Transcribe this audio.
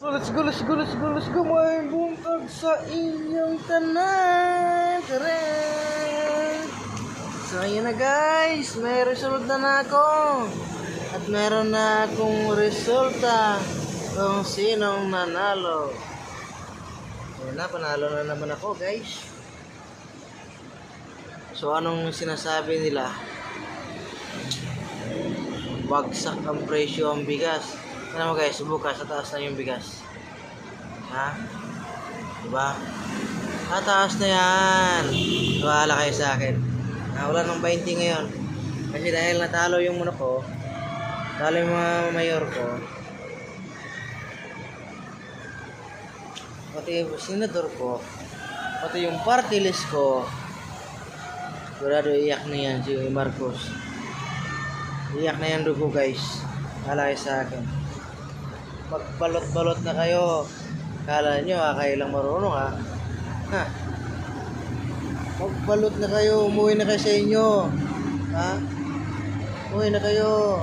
Let's go, may buntag sa inyong tanan. Correct. So, ayan na guys, may result na ako. At meron na akong resulta kung sinong nanalo. Ayan na, panalo na naman ako guys. So, anong sinasabi nila? Bagsak ang presyo ang bigas. Ano mo guys, bukas sa taas na yung bigas. Ha? Diba? Taas na yan. Bahala kayo sa akin. Wala ng 20 ngayon. Kasi dahil natalo yung muna ko, talo yung mga mayor ko, pati yung senador ko, pati yung party list ko, sigurado iyak na yan si Marcos. Iyak na yan dugo guys. Bahala kayo sa akin. Magbalot-balot na kayo. Kala nyo kayo lang marunong ha. Magbalot na kayo. Umuwi na kayo sa inyo. Ha? Umuwi na kayo.